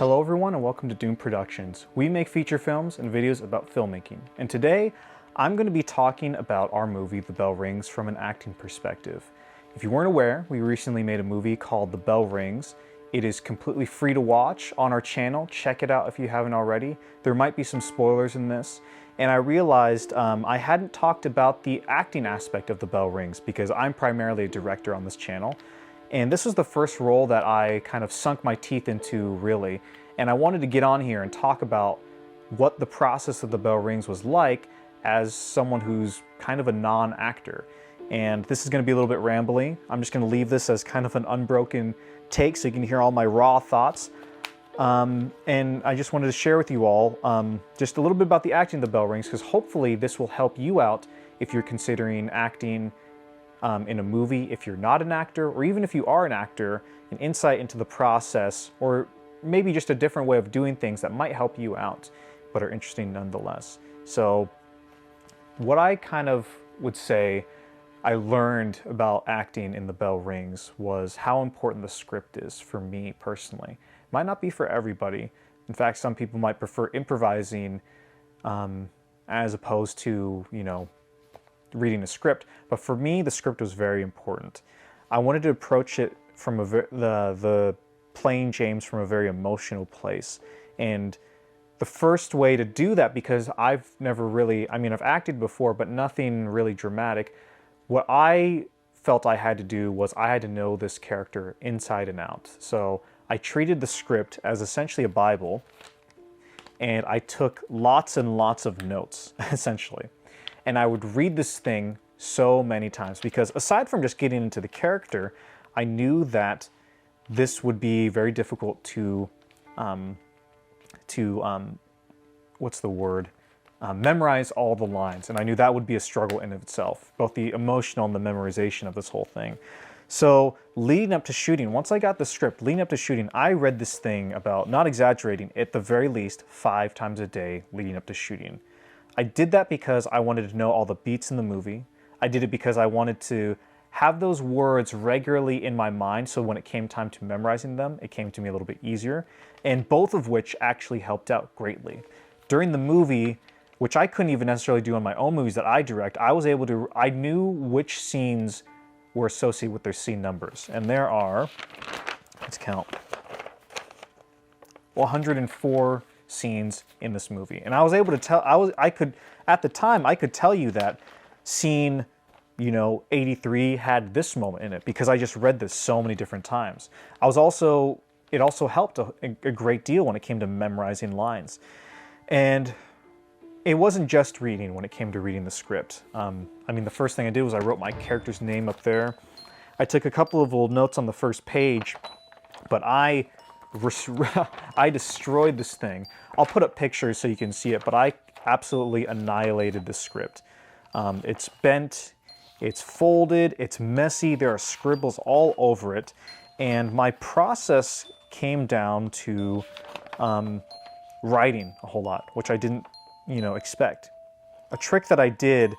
Hello everyone and welcome to Doom Productions. We make feature films and videos about filmmaking. And today, I'm going to be talking about our movie, The Bell Rings, from an acting perspective. If you weren't aware, we recently made a movie called The Bell Rings. It is completely free to watch on our channel. Check it out if you haven't already. There might be some spoilers in this. And I realized I hadn't talked about the acting aspect of The Bell Rings because I'm primarily a director on this channel. And this was the first role that I kind of sunk my teeth into, really. And I wanted to get on here and talk about what the process of The Bell Rings was like as someone who's kind of a non-actor. And this is going to be a little bit rambly. I'm just going to leave this as kind of an unbroken take so you can hear all my raw thoughts. And I just wanted to share with you all just a little bit about the acting of The Bell Rings, because hopefully this will help you out if you're considering acting in a movie, if you're not an actor, or even if you are an actor, an insight into the process, or maybe just a different way of doing things that might help you out, but are interesting nonetheless. So what I kind of would say I learned about acting in The Bell Rings was how important the script is for me personally. It might not be for everybody. In fact, some people might prefer improvising as opposed to, reading a script, but for me, the script was very important. I wanted to approach it from the playing James from a very emotional place, and the first way to do that, because I've never really, I've acted before, but nothing really dramatic. What I felt I had to do was I had to know this character inside and out. So I treated the script as essentially a Bible, and I took lots and lots of notes, essentially. And I would read this thing so many times because aside from just getting into the character, I knew that this would be very difficult to memorize all the lines. And I knew that would be a struggle in of itself, both the emotional and the memorization of this whole thing. So leading up to shooting, once I got the script, leading up to shooting, I read this thing about, not exaggerating, at the very least 5 times a day leading up to shooting. I did that because I wanted to know all the beats in the movie. I did it because I wanted to have those words regularly in my mind, so when it came time to memorizing them, it came to me a little bit easier, and both of which actually helped out greatly. During the movie, which I couldn't even necessarily do on my own movies that I direct, I knew which scenes were associated with their scene numbers. And there are, let's count, 104 scenes in this movie. And I was able to tell, at the time, I could tell you that scene, 83 had this moment in it because I just read this so many different times. It also helped a great deal when it came to memorizing lines. And it wasn't just reading when it came to reading the script. The first thing I did was I wrote my character's name up there. I took a couple of little notes on the first page, but I destroyed this thing. I'll put up pictures so you can see it, but I absolutely annihilated the script. It's bent, it's folded, it's messy, there are scribbles all over it, and my process came down to writing a whole lot, which I didn't, expect. A trick that I did,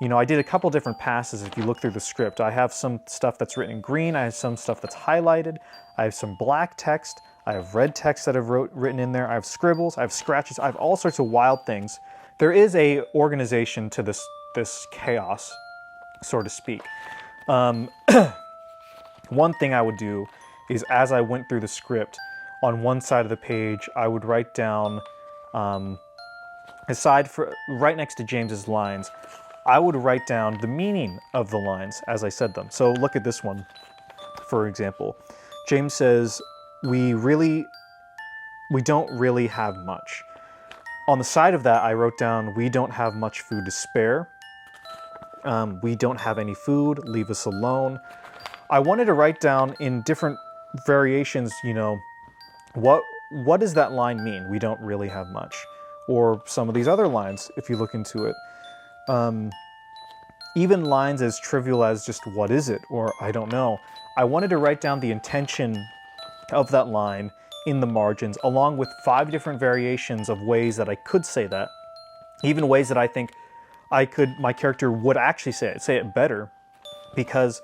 I did a couple different passes if you look through the script. I have some stuff that's written in green, I have some stuff that's highlighted, I have some black text, I have red text that I've written in there, I have scribbles, I have scratches, I have all sorts of wild things. There is a organization to this chaos, so to speak. One thing I would do is as I went through the script, on one side of the page, I would write down, right next to James's lines, I would write down the meaning of the lines as I said them. So look at this one, for example. James says, we don't really have much. On the side of that, I wrote down, we don't have much food to spare. We don't have any food, leave us alone. I wanted to write down in different variations, what does that line mean? We don't really have much. Or some of these other lines, if you look into it. Even lines as trivial as just, what is it? Or, I don't know. I wanted to write down the intention of that line in the margins, along with 5 different variations of ways that I could say that. Even ways that I think my character would actually say it better. Because,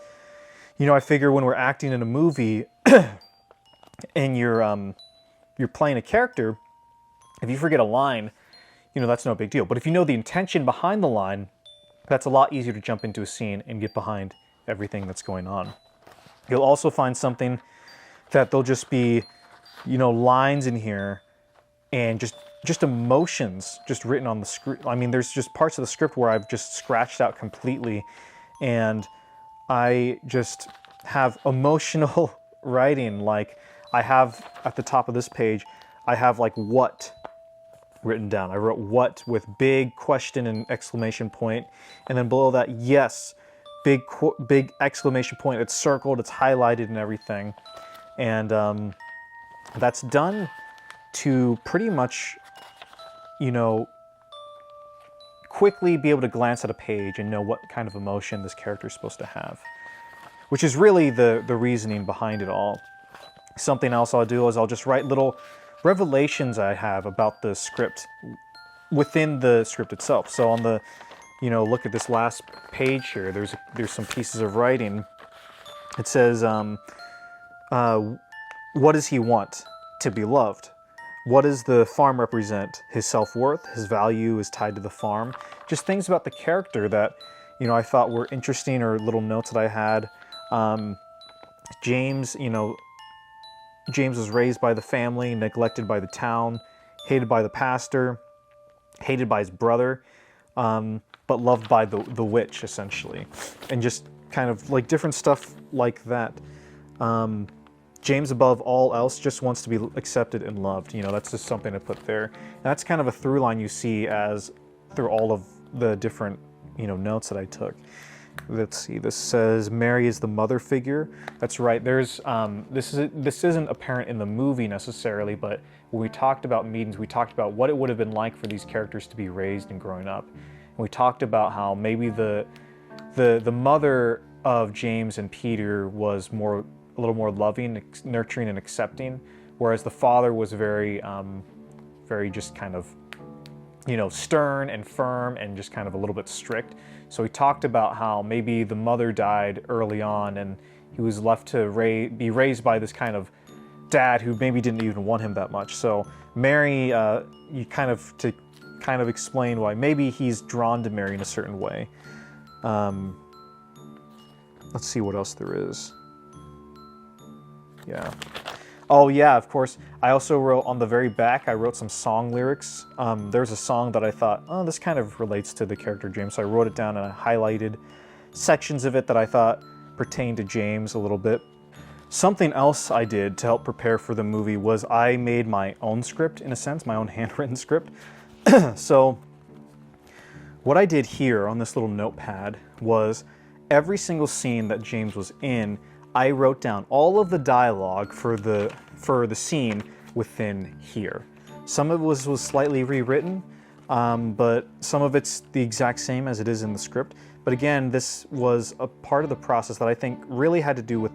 I figure when we're acting in a movie, and you're you're playing a character, if you forget a line, that's no big deal. But if you know the intention behind the line, that's a lot easier to jump into a scene and get behind everything that's going on. You'll also find something that there'll just be, lines in here and just emotions just written on the script. I mean, there's just parts of the script where I've just scratched out completely, and I just have emotional writing. Like, I have at the top of this page, I have like "what" written down. I wrote "what" with big question and exclamation point, and then below that, "yes," big exclamation point. It's circled, it's highlighted and everything. And that's done to pretty much, quickly be able to glance at a page and know what kind of emotion this character is supposed to have, which is really the reasoning behind it all. Something else I'll do is I'll just write little revelations I have about the script within the script itself. So on the, look at this last page here, there's some pieces of writing. It says, what does he want? To be loved. What does the farm represent? His self-worth, his value is tied to the farm. Just things about the character that, I thought were interesting, or little notes that I had. James, James was raised by the family, neglected by the town, hated by the pastor, hated by his brother, but loved by the witch, essentially. And just kind of like different stuff like that. James, above all else, just wants to be accepted and loved. That's just something I put there. And that's kind of a through line you see as through all of the different, notes that I took. Let's see, this says Mary is the mother figure. That's right. There's this isn't apparent in the movie necessarily, but when we talked about meetings, we talked about what it would have been like for these characters to be raised and growing up. And we talked about how maybe the mother of James and Peter was a little more loving, nurturing, and accepting, whereas the father was very just kind of, stern and firm and just kind of a little bit strict. So we talked about how maybe the mother died early on and he was left to be raised by this kind of dad who maybe didn't even want him that much. So Mary, to kind of explain why maybe he's drawn to Mary in a certain way. Let's see what else there is. Yeah. Oh yeah, of course. I also wrote on the very back, I wrote some song lyrics. There's a song that I thought, oh, this kind of relates to the character James. So I wrote it down and I highlighted sections of it that I thought pertained to James a little bit. Something else I did to help prepare for the movie was I made my own script, in a sense, my own handwritten script. So what I did here on this little notepad was every single scene that James was in, I wrote down all of the dialogue for the scene within here. Some of it was slightly rewritten, but some of it's the exact same as it is in the script. But again, this was a part of the process that I think really had to do with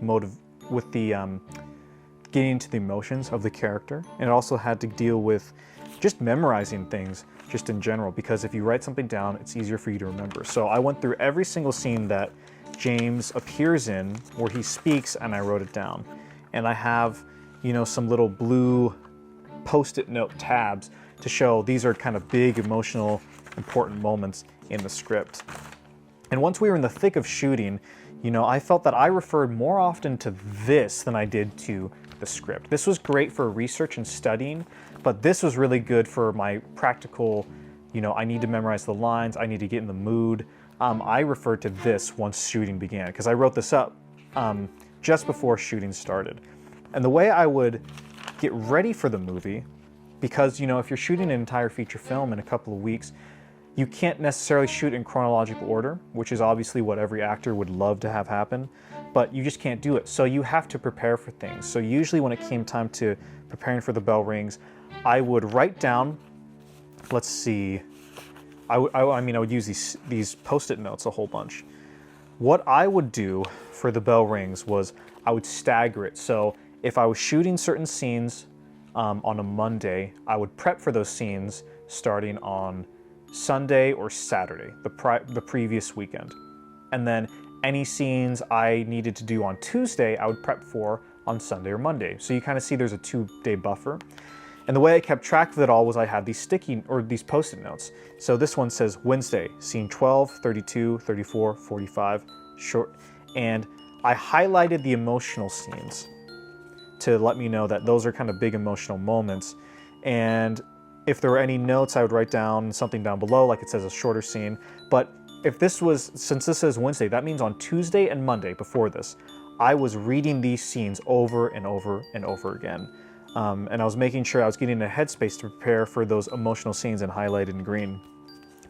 getting into the emotions of the character, and it also had to deal with just memorizing things just in general, because if you write something down, it's easier for you to remember. So I went through every single scene that James appears in where he speaks, and I wrote it down. And I have, some little blue post-it note tabs to show these are kind of big, emotional, important moments in the script. And once we were in the thick of shooting, I felt that I referred more often to this than I did to the script. This was great for research and studying, but this was really good for my practical, I need to memorize the lines, I need to get in the mood. I referred to this once shooting began, because I wrote this up just before shooting started. And the way I would get ready for the movie, because, if you're shooting an entire feature film in a couple of weeks, you can't necessarily shoot in chronological order, which is obviously what every actor would love to have happen, but you just can't do it. So you have to prepare for things. So usually when it came time to preparing for the bell rings, I would write down, let's see, I would use these post-it notes a whole bunch. What I would do for the bell rings was I would stagger it. So if I was shooting certain scenes on a Monday, I would prep for those scenes starting on Sunday or Saturday, the previous weekend. And then any scenes I needed to do on Tuesday, I would prep for on Sunday or Monday. So you kind of see there's a 2-day buffer. And the way I kept track of it all was I had these sticky, or these post-it notes. So this one says Wednesday, scene 12, 32, 34, 45, short. And I highlighted the emotional scenes to let me know that those are kind of big emotional moments. And if there were any notes, I would write down something down below, like it says a shorter scene. But if this was, since this says Wednesday, that means on Tuesday and Monday before this, I was reading these scenes over and over and over again. And I was making sure I was getting in a headspace to prepare for those emotional scenes and highlighted in green.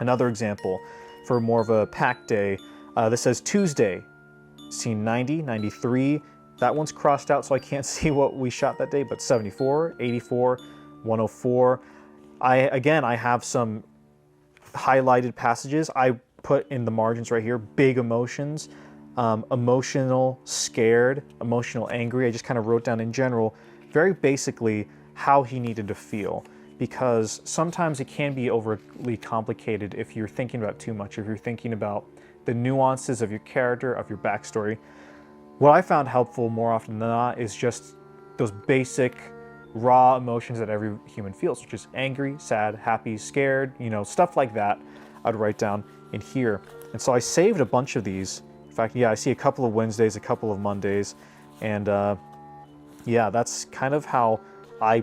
Another example for more of a packed day, this says Tuesday, scene 90, 93. That one's crossed out so I can't see what we shot that day, but 74, 84, 104. I have some highlighted passages. I put in the margins right here, big emotions, emotional, scared, emotional, angry. I just kind of wrote down in general, very basically, how he needed to feel. Because sometimes it can be overly complicated if you're thinking about too much, if you're thinking about the nuances of your character, of your backstory. What I found helpful more often than not is just those basic raw emotions that every human feels, which is angry, sad, happy, scared, stuff like that. I'd write down in here. And so I saved a bunch of these. In fact, yeah, I see a couple of Wednesdays, a couple of Mondays, and yeah, that's kind of how I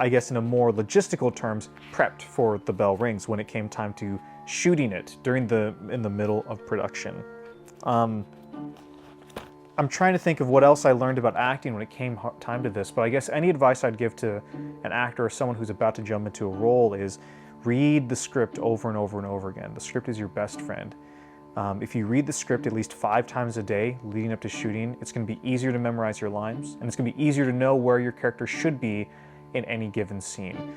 guess in a more logistical terms, prepped for The Bell Rings when it came time to shooting it in the middle of production. I'm trying to think of what else I learned about acting when it came time to this, but I guess any advice I'd give to an actor or someone who's about to jump into a role is read the script over and over and over again. The script is your best friend. If you read the script at least 5 times a day leading up to shooting, it's going to be easier to memorize your lines, and it's going to be easier to know where your character should be in any given scene.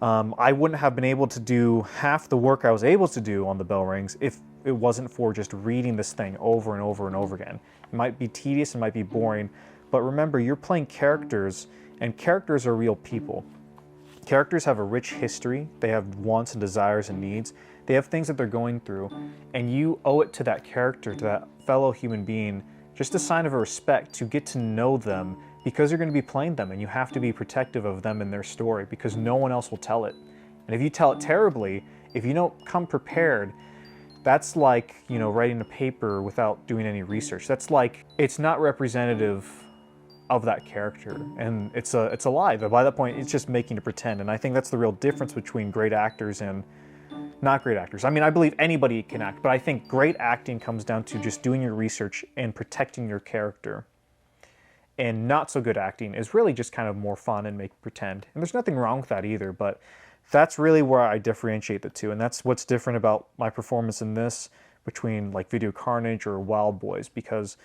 I wouldn't have been able to do half the work I was able to do on The Bell Rings if it wasn't for just reading this thing over and over and over again. It might be tedious, it might be boring, but remember, you're playing characters, and characters are real people. Characters have a rich history, they have wants and desires and needs, they have things that they're going through, and you owe it to that character, to that fellow human being, just a sign of respect to get to know them, because you're going to be playing them, and you have to be protective of them and their story, because no one else will tell it. And if you tell it terribly, if you don't come prepared, that's like, writing a paper without doing any research. That's like, it's not representative of that character, and it's a lie. But by that point, it's just making to pretend, and I think that's the real difference between great actors and not great actors. I mean, I believe anybody can act, but I think great acting comes down to just doing your research and protecting your character. And not so good acting is really just kind of more fun and make pretend. And there's nothing wrong with that either, but that's really where I differentiate the two. And that's what's different about my performance in this between like Video Carnage or Wild Boys, because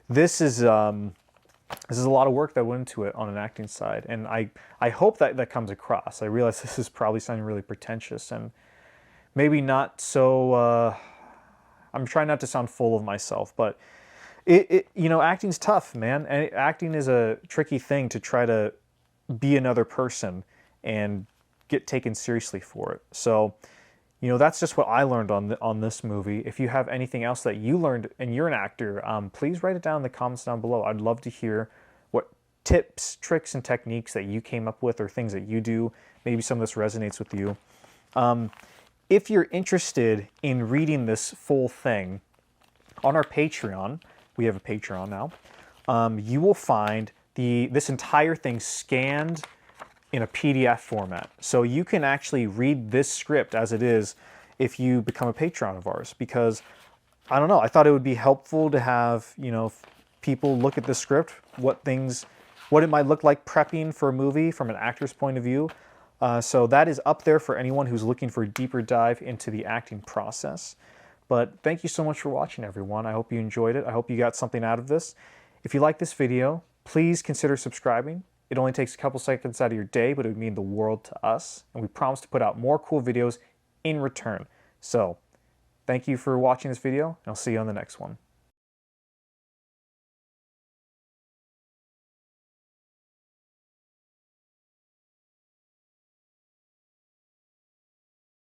this is a lot of work that went into it on an acting side. And I hope that comes across. I realize this is probably sounding really pretentious and maybe not so, I'm trying not to sound full of myself, but acting's tough, man. And acting is a tricky thing to try to be another person and get taken seriously for it. So, that's just what I learned on this movie. If you have anything else that you learned and you're an actor, please write it down in the comments down below. I'd love to hear what tips, tricks, and techniques that you came up with or things that you do. Maybe some of this resonates with you. If you're interested in reading this full thing, on our Patreon, we have a Patreon now, you will find this entire thing scanned in a PDF format. So you can actually read this script as it is if you become a patron of ours, because I don't know, I thought it would be helpful to have, people look at the script, what it might look like prepping for a movie from an actor's point of view. So that is up there for anyone who's looking for a deeper dive into the acting process. But thank you so much for watching, everyone. I hope you enjoyed it. I hope you got something out of this. If you like this video, please consider subscribing. It only takes a couple seconds out of your day, but it would mean the world to us. And we promise to put out more cool videos in return. So, thank you for watching this video, and I'll see you on the next one.